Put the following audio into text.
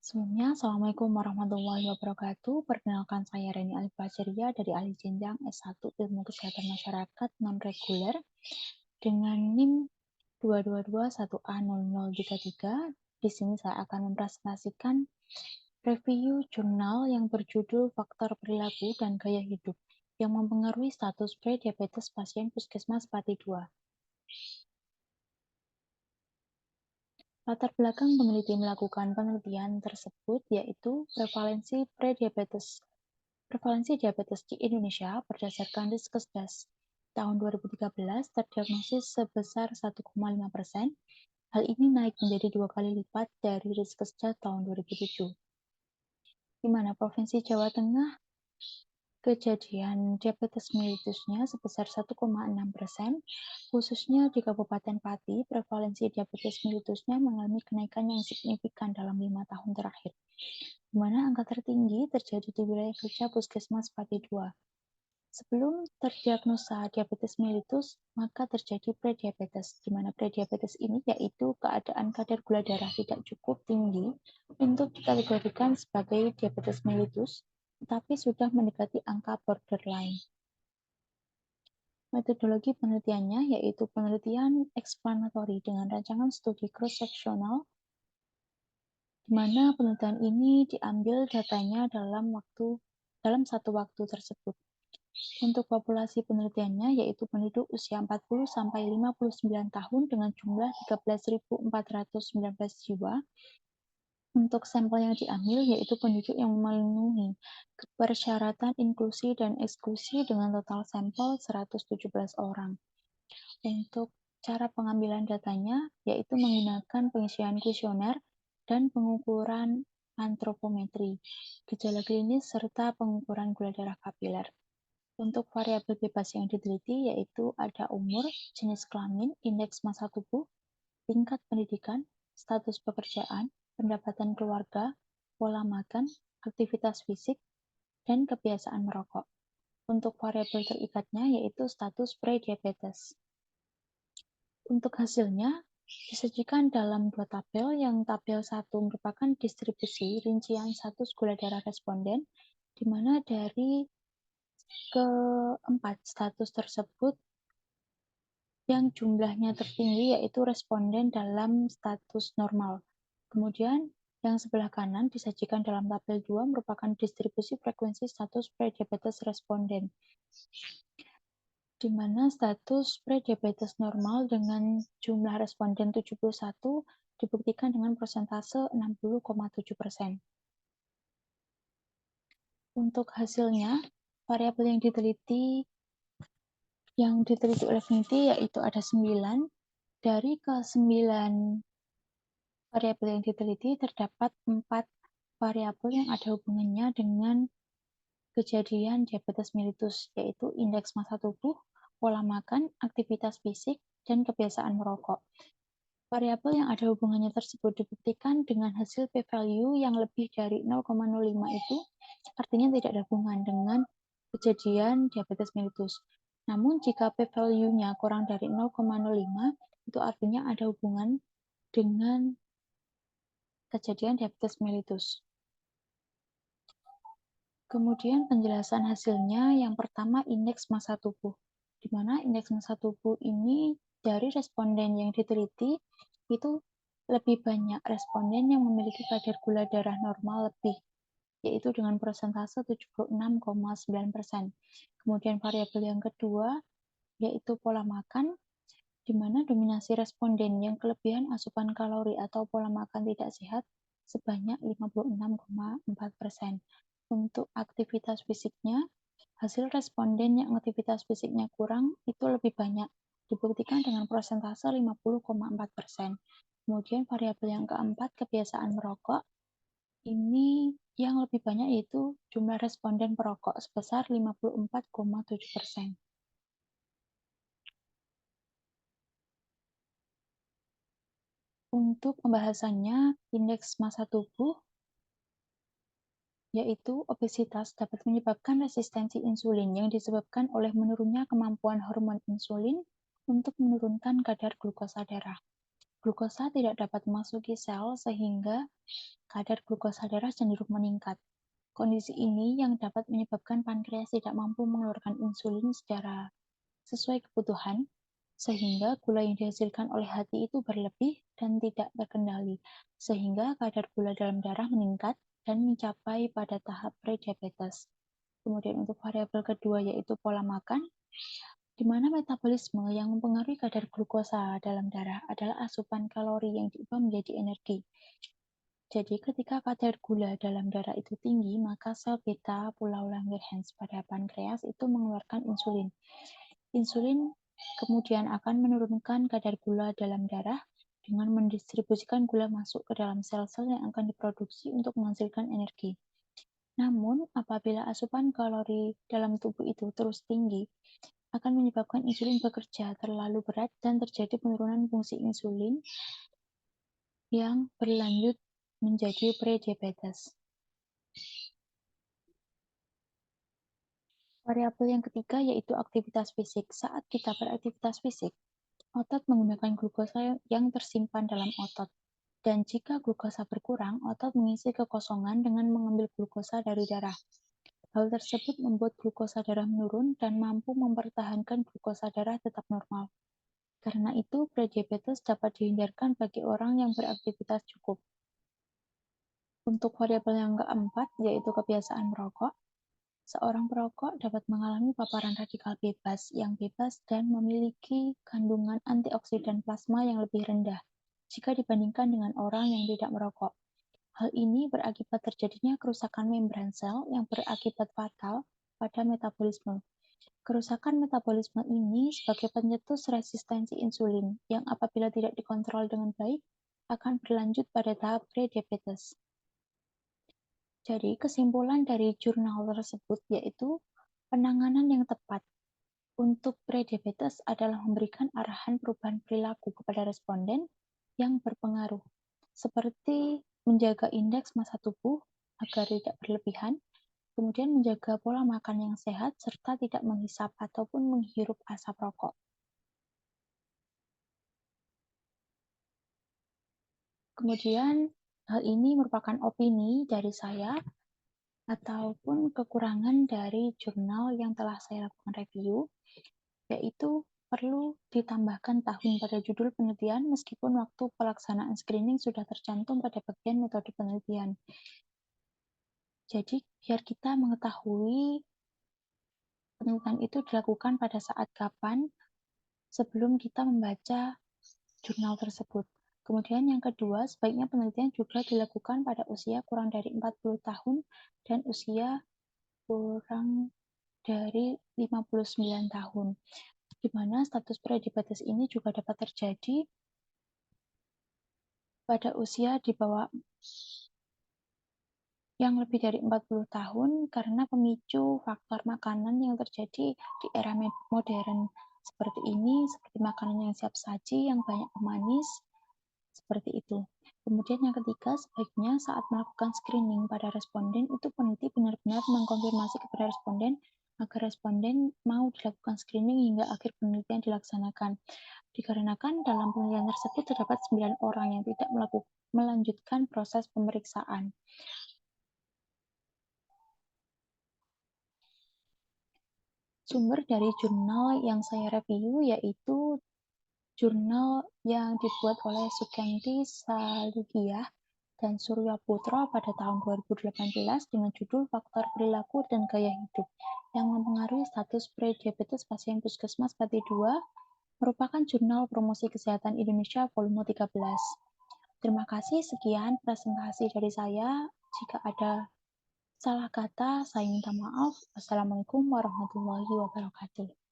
Sebelumnya, Assalamualaikum warahmatullahi wabarakatuh. Perkenalkan saya Reni Alfaceria dari ahli jenjang S1 Ilmu Kesehatan Masyarakat Non-Reguler dengan NIM 222100033. Di sini saya akan mempresentasikan review jurnal yang berjudul Faktor Perilaku dan Gaya Hidup yang mempengaruhi status prediabetes pasien Puskesmas Pati 2. Latar belakang peneliti melakukan penelitian tersebut yaitu prevalensi diabetes di Indonesia berdasarkan Riskesdas tahun 2013 terdiagnosis sebesar 1,5%. Hal ini naik menjadi 2 kali lipat dari Riskesdas tahun 2007. Di mana Provinsi Jawa Tengah kejadian diabetes mellitusnya sebesar 1,6%, khususnya di Kabupaten Pati, prevalensi diabetes mellitusnya mengalami kenaikan yang signifikan dalam 5 tahun terakhir, di mana angka tertinggi terjadi di wilayah kerja Puskesmas Pati 2. Sebelum terdiagnosa diabetes mellitus, maka terjadi prediabetes, di mana prediabetes ini yaitu keadaan kadar gula darah tidak cukup tinggi untuk dikategorikan sebagai diabetes mellitus, tetapi sudah mendekati angka borderline. Metodologi penelitiannya yaitu penelitian eksplanatori dengan rancangan studi cross-seksional, di mana penelitian ini diambil datanya dalam satu waktu tersebut. Untuk populasi penelitiannya yaitu penduduk usia 40-59 tahun dengan jumlah 13.419 jiwa. Untuk sampel yang diambil yaitu penduduk yang memenuhi persyaratan inklusi dan eksklusi dengan total sampel 117 orang. Untuk cara pengambilan datanya yaitu menggunakan pengisian kuesioner dan pengukuran antropometri, gejala klinis serta pengukuran gula darah kapiler. Untuk variabel bebas yang diteliti yaitu ada umur, jenis kelamin, indeks massa tubuh, tingkat pendidikan, status pekerjaan, pendapatan keluarga, pola makan, aktivitas fisik, dan kebiasaan merokok. Untuk variabel terikatnya yaitu status prediabetes. Untuk hasilnya disajikan dalam 2 tabel, yang tabel 1 merupakan distribusi rincian status gula darah responden, di mana dari keempat status tersebut yang jumlahnya tertinggi yaitu responden dalam status normal. Kemudian yang sebelah kanan disajikan dalam tabel 2 merupakan distribusi frekuensi status prediabetes responden, di mana status prediabetes normal dengan jumlah responden 71 dibuktikan dengan persentase 60,7%. Untuk hasilnya, variabel yang diteliti oleh peneliti yaitu ada 9. Dari ke-9 variabel yang diteliti terdapat 4 variabel yang ada hubungannya dengan kejadian diabetes mellitus, yaitu indeks massa tubuh, pola makan, aktivitas fisik, dan kebiasaan merokok. Variabel yang ada hubungannya tersebut dibuktikan dengan hasil p-value yang lebih dari 0,05 itu artinya tidak ada hubungan dengan kejadian diabetes mellitus. Namun jika p-value-nya kurang dari 0,05 itu artinya ada hubungan dengan kejadian diabetes mellitus. Kemudian penjelasan hasilnya, yang pertama indeks massa tubuh, di mana indeks massa tubuh ini dari responden yang diteliti itu lebih banyak responden yang memiliki kadar gula darah normal lebih, yaitu dengan persentase 76,9%. Kemudian variabel yang kedua yaitu pola makan, di mana dominasi responden yang kelebihan asupan kalori atau pola makan tidak sehat sebanyak 56,4%. Untuk aktivitas fisiknya, hasil responden yang aktivitas fisiknya kurang itu lebih banyak, dibuktikan dengan persentase 50,4%. Kemudian variabel yang keempat, kebiasaan merokok, ini yang lebih banyak yaitu jumlah responden perokok sebesar 54,7%. Untuk pembahasannya, indeks massa tubuh yaitu obesitas dapat menyebabkan resistensi insulin yang disebabkan oleh menurunnya kemampuan hormon insulin untuk menurunkan kadar glukosa darah. Glukosa tidak dapat memasuki sel sehingga kadar glukosa darah cenderung meningkat. Kondisi ini yang dapat menyebabkan pankreas tidak mampu mengeluarkan insulin secara sesuai kebutuhan, sehingga gula yang dihasilkan oleh hati itu berlebih dan tidak terkendali, sehingga kadar gula dalam darah meningkat dan mencapai pada tahap prediabetes. Kemudian untuk variabel kedua yaitu pola makan, di mana metabolisme yang mempengaruhi kadar glukosa dalam darah adalah asupan kalori yang diubah menjadi energi. Jadi ketika kadar gula dalam darah itu tinggi, maka sel beta pulau Langerhans pada pankreas itu mengeluarkan insulin. Insulin kemudian akan menurunkan kadar gula dalam darah dengan mendistribusikan gula masuk ke dalam sel-sel yang akan diproduksi untuk menghasilkan energi. Namun, apabila asupan kalori dalam tubuh itu terus tinggi, akan menyebabkan insulin bekerja terlalu berat dan terjadi penurunan fungsi insulin yang berlanjut menjadi prediabetes. Variabel yang ketiga yaitu aktivitas fisik. Saat kita beraktivitas fisik, otot menggunakan glukosa yang tersimpan dalam otot. Dan jika glukosa berkurang, otot mengisi kekosongan dengan mengambil glukosa dari darah. Hal tersebut membuat glukosa darah menurun dan mampu mempertahankan glukosa darah tetap normal. Karena itu, prediabetes dapat dihindarkan bagi orang yang beraktivitas cukup. Untuk variabel yang keempat, yaitu kebiasaan merokok, seorang perokok dapat mengalami paparan radikal bebas yang bebas dan memiliki kandungan antioksidan plasma yang lebih rendah jika dibandingkan dengan orang yang tidak merokok. Hal ini berakibat terjadinya kerusakan membran sel yang berakibat fatal pada metabolisme. Kerusakan metabolisme ini sebagai pencetus resistensi insulin yang apabila tidak dikontrol dengan baik akan berlanjut pada tahap prediabetes. Jadi, kesimpulan dari jurnal tersebut yaitu penanganan yang tepat untuk prediabetes adalah memberikan arahan perubahan perilaku kepada responden yang berpengaruh, seperti menjaga indeks massa tubuh agar tidak berlebihan, kemudian menjaga pola makan yang sehat, serta tidak menghisap ataupun menghirup asap rokok. Kemudian, hal ini merupakan opini dari saya ataupun kekurangan dari jurnal yang telah saya lakukan review, yaitu perlu ditambahkan tahun pada judul penelitian meskipun waktu pelaksanaan screening sudah tercantum pada bagian metode penelitian. Jadi, biar kita mengetahui penelitian itu dilakukan pada saat kapan sebelum kita membaca jurnal tersebut. Kemudian yang kedua, sebaiknya penelitian juga dilakukan pada usia kurang dari 40 tahun dan usia kurang dari 59 tahun, di mana status prediabetes ini juga dapat terjadi pada usia di bawah yang lebih dari 40 tahun karena pemicu faktor makanan yang terjadi di era modern seperti ini, seperti makanan yang siap saji, yang banyak pemanis, seperti itu. Kemudian yang ketiga, sebaiknya saat melakukan screening pada responden, itu peneliti benar-benar mengkonfirmasi kepada responden agar responden mau dilakukan screening hingga akhir penelitian dilaksanakan. Dikarenakan dalam penelitian tersebut terdapat 9 orang yang tidak melanjutkan proses pemeriksaan. Sumber dari jurnal yang saya review yaitu jurnal yang dibuat oleh Sukenti Saligiah dan Surya Putra pada tahun 2018 dengan judul Faktor Perilaku dan Gaya Hidup yang mempengaruhi status prediabetes pasien puskesmas Pati 2 merupakan jurnal promosi kesehatan Indonesia volume 13. Terima kasih, sekian presentasi dari saya. Jika ada salah kata, saya minta maaf. Wassalamualaikum warahmatullahi wabarakatuh.